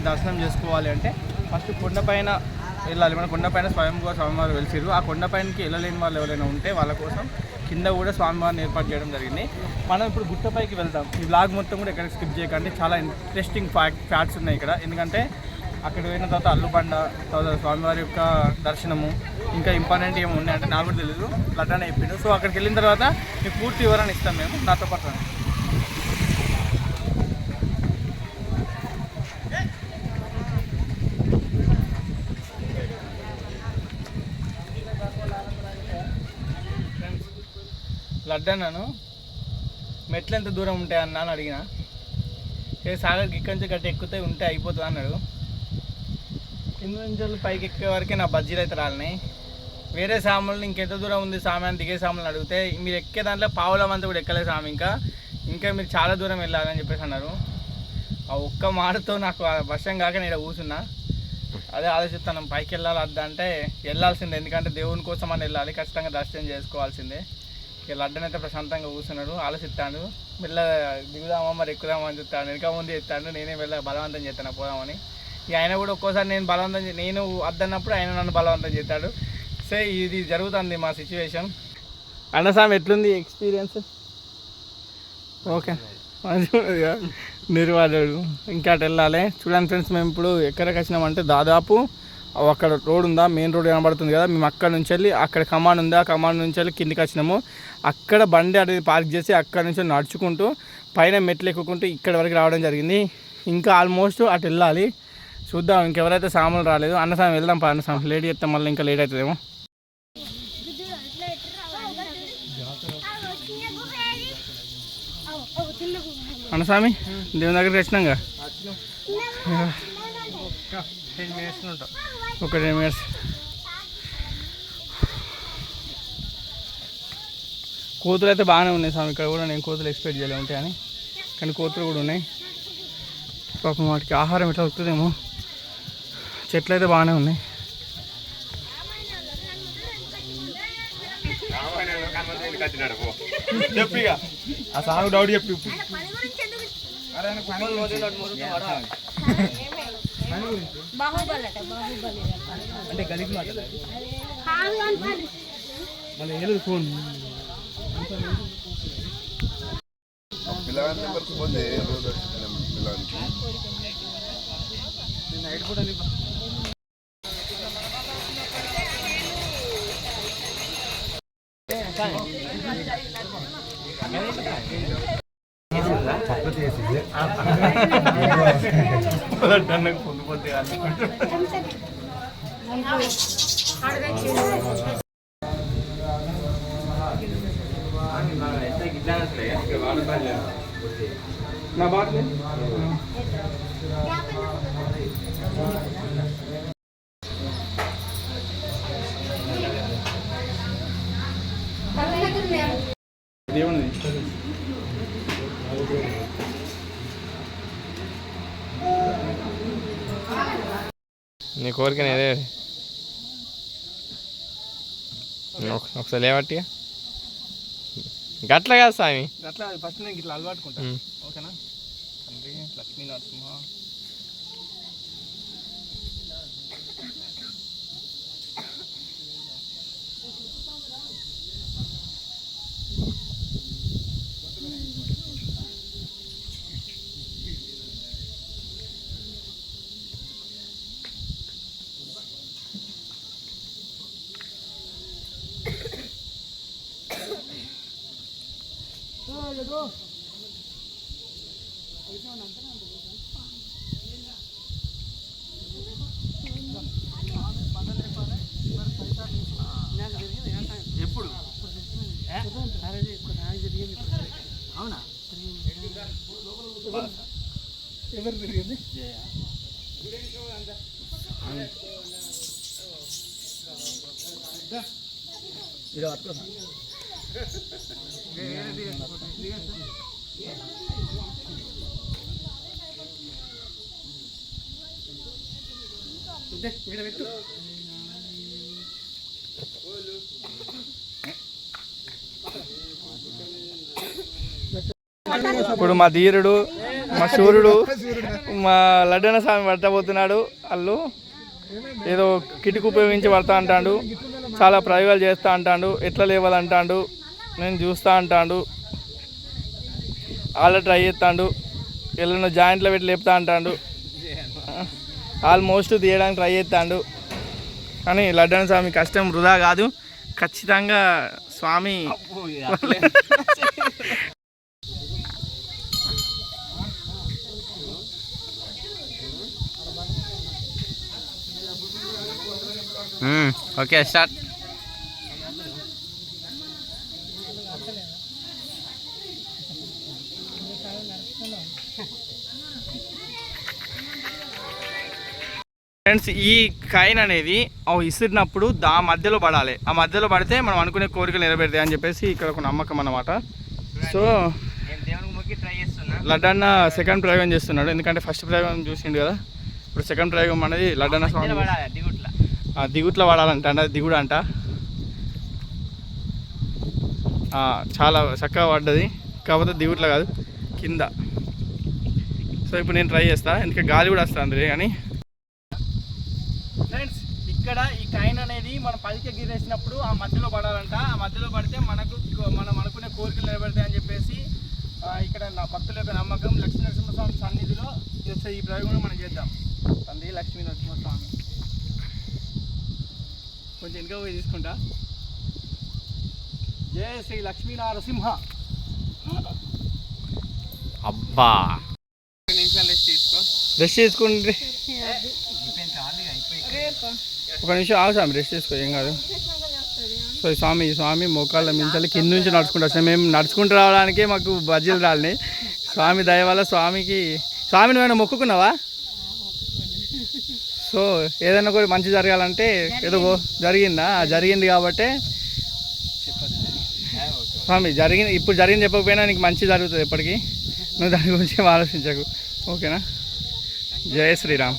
దర్శనం చేసుకోవాలి అంటే ఫస్ట్ కొండపైన వెళ్ళాలి. మన కొండపైన స్వయంగా స్వామివారు వెలిసిరు. ఆ కొండపైనకి వెళ్ళలేని వాళ్ళు ఎవరైనా ఉంటే వాళ్ళ కోసం కింద కూడా స్వామివారిని ఏర్పాటు చేయడం జరిగింది. మనం ఇప్పుడు గుట్టపైకి వెళ్తాం. ఈ వ్లాగ్ మొత్తం కూడా ఎక్కడ స్కిప్ చేయకండి. చాలా ఇంట్రెస్టింగ్ ఫ్యాక్ట్స్ ఉన్నాయి ఇక్కడ. ఎందుకంటే అక్కడ పోయిన తర్వాత అల్లుబండ, తర్వాత స్వామివారి యొక్క దర్శనము, ఇంకా ఇంపార్టెంట్ ఏమి ఉన్నాయంటే నాకు కూడా తెలియదు, లడ్డానే చెప్పిండు. సో అక్కడికి వెళ్ళిన తర్వాత మీకు పూర్తి వివరణ ఇస్తాం మేము. నాతో పాటు లడ్డన్నాను. మెట్లు ఎంత దూరం ఉంటాయి అన్న అని అడిగిన. సాగర్కి ఇక్కడి నుంచి గట్టి ఎక్కుతే ఉంటే అయిపోతుంది అన్నాడు. కింద నుంచి పైకి ఎక్కే వరకే నా బజ్జీలు అయితే రాలినాయి. వేరే సాములను ఇంకెంత దూరం ఉంది సామి అని దిగే సాములను అడిగితే మీరు ఎక్కే దాంట్లో పావులం అంతా కూడా ఎక్కలేదు సామి, ఇంకా మీరు చాలా దూరం వెళ్ళాలని చెప్పేసి అన్నారు. ఆ ఒక్క మాటతో నాకు వర్షం కాక నేను కూర్చున్నా. అదే ఆలోచిస్తాను పైకి వెళ్ళాలి అద్దా అంటే వెళ్ళాల్సిందే, ఎందుకంటే దేవుని కోసం అని వెళ్ళాలి, ఖచ్చితంగా దర్శనం చేసుకోవాల్సిందే. ఇక లడ్డనైతే ప్రశాంతంగా కూర్చున్నాడు, ఆలోచిస్తాడు. మెల్ల దిగుదామా మరి ఎక్కుదామని చెప్తాను, వెనక ముందు చెప్తాడు. నేనే వెళ్ళ బలవంతం చేస్తాను పోదామని. ఇక ఆయన కూడా ఒక్కోసారి నేను వద్దన్నప్పుడు ఆయన నన్ను బలవంతం చేస్తాడు. సో ఇది జరుగుతుంది మా సిచ్యువేషన్. అన్నస్వామి ఎట్లుంది ఎక్స్పీరియన్స్? ఓకే మంచిగా నిర్వాడాడు. ఇంకా అటు వెళ్ళాలి. చూడండి ఫ్రెండ్స్, మేము ఇప్పుడు ఎక్కడికి వచ్చినామంటే దాదాపు అక్కడ రోడ్ ఉందా, మెయిన్ రోడ్ కనబడుతుంది కదా, మేము అక్కడ నుంచి వెళ్ళి అక్కడ కమాండ్ ఉంది, ఆ కమాండ్ నుంచి వెళ్ళి కిందికి వచ్చినాము. అక్కడ బండి అనేది పార్క్ చేసి అక్కడ నుంచి నడుచుకుంటూ పైన మెట్లు ఎక్కుకుంటూ ఇక్కడ వరకు రావడం జరిగింది. ఇంకా ఆల్మోస్ట్ అటు వెళ్ళాలి. చూద్దాం ఇంకెవరైతే సామాన్లు రాలేదు. అన్నస్వామి వెళ్దాం పా. అన్నస్వామి లేట్ చేస్తాం, మళ్ళీ ఇంకా లేట్ అవుతుందేమో. అన్నస్వామి దేవుని దగ్గరికి వచ్చినాక ఒక 10 minutes. కోతులు అయితే బాగానే ఉన్నాయి స్వామి. ఇక్కడ కూడా నేను కోతులు ఎక్స్పెక్ట్ చేయలే ఉంటాయని, కానీ కోతులు కూడా ఉన్నాయి. పాపం వాటికి ఆహారం ఎట్లా వస్తుందేమో. చెట్లు అయితే బాగానే ఉన్నాయి. చెప్పిగా ఆ సాగు డౌట్ చెప్పి అంటే గదికి మళ్ళీ ఫోన్ పిల్లగానికి మర్చిపోతే పిల్లగానికి నైట్ కూడా పొందిపోతే నా బాట దేవుని నీ కోరిక నేనే ఒకసారి లేవట్టిగా గట్ల కాదు స్వామి, గట్లా ఫస్ట్ నేను ఇట్లా అలవాటుకుంటాను. ఓకేనా? తండ్రి లక్ష్మీ నరసింహ ఎప్పుడు అవునా? ఎవరు తిరిగింది? ఇది పట్టుకోండి. ఇప్పుడు మా ధీరుడు మా సూర్యుడు మా లడ్డన్న స్వామి పట్టబోతున్నాడు. వాళ్ళు ఏదో కిటికీ ఉపయోగించి పడతా అంటాడు, చాలా ప్రయోగాలు చేస్తూ అంటాడు, ఎట్లా లేవాలంటాడు, నేను చూస్తూ అంటాడు, వాళ్ళ ట్రై చేస్తాడు, వీళ్ళను జాయింట్లో పెట్టి లేపుతా అంటాడు, ఆల్మోస్ట్ తీయడానికి ట్రై చేస్తాడు. కానీ లడ్డన్న స్వామి కష్టం వృధా కాదు, ఖచ్చితంగా స్వామి ఓకే స్టార్ట్. ఫ్రెండ్స్, ఈ కాయిన్ అనేది ఇసిరినప్పుడు మధ్యలో పడాలి. ఆ మధ్యలో పడితే మనం అనుకునే కోరికలు నెరవేరుతాయి అని చెప్పేసి ఇక్కడ ఒక నమ్మకం అన్నమాట. సో లడ్డన్న సెకండ్ ప్రయోగం చేస్తున్నాడు, ఎందుకంటే ఫస్ట్ ప్రయోగం చూసిండు కదా. ఇప్పుడు సెకండ్ ప్రయోగం అనేది లడ్డన్న స్వామి దిగుట్లో వాడాలంట, దిగుడు అంట. చాలా చక్కగా పడ్డది, కాకపోతే దిగుట్లో కాదు కింద. సో ఇప్పుడు నేను ట్రై చేస్తా, ఎందుకంటే గాలి కూడా వస్తుంది. కానీ ఫ్రెండ్స్, ఇక్కడ ఈ కాయిన్ అనేది మనం పైకి ఎగిరేసినప్పుడు ఆ మధ్యలో పడాలంట. ఆ మధ్యలో పడితే మనం అనుకునే కోరికలు నిలబెడతాయి అని చెప్పేసి ఇక్కడ నా భక్తుల యొక్క నమ్మకం. లక్ష్మీ నరసింహస్వామి సన్నిధిలో ఈ ప్రయోగం మనం చేద్దాం. తండ్రి లక్ష్మీ నరసింహస్వామి కొంచెం ఇంకా పోయి తీసుకుంటా. జయ శ్రీ లక్ష్మీ నరసింహ. అబ్బా, రెస్ట్ తీసుకుంటే ఒక నిమిషం ఆగుతాం, రెస్ట్ తీసుకో, ఏం కాదు. సో స్వామి మోకాళ్ళ మించాలి, కింద నుంచి నడుచుకుంటూ వచ్చాం. మేము నడుచుకుంటూ రావడానికే మాకు బజ్జీలు రాలినాయి. స్వామి దయ వల్ల స్వామి నువ్వేమైనా మొక్కుకున్నావా? సో ఏదైనా కూడా మంచి జరగాలంటే ఏదో జరిగిందా? జరిగింది కాబట్టి స్వామి ఇప్పుడు జరిగింది చెప్పకపోయినా నీకు మంచి జరుగుతుంది ఎప్పటికీ. నువ్వు దాని గురించి ఆలోచించకు, ఓకేనా? జయ శ్రీరామ్.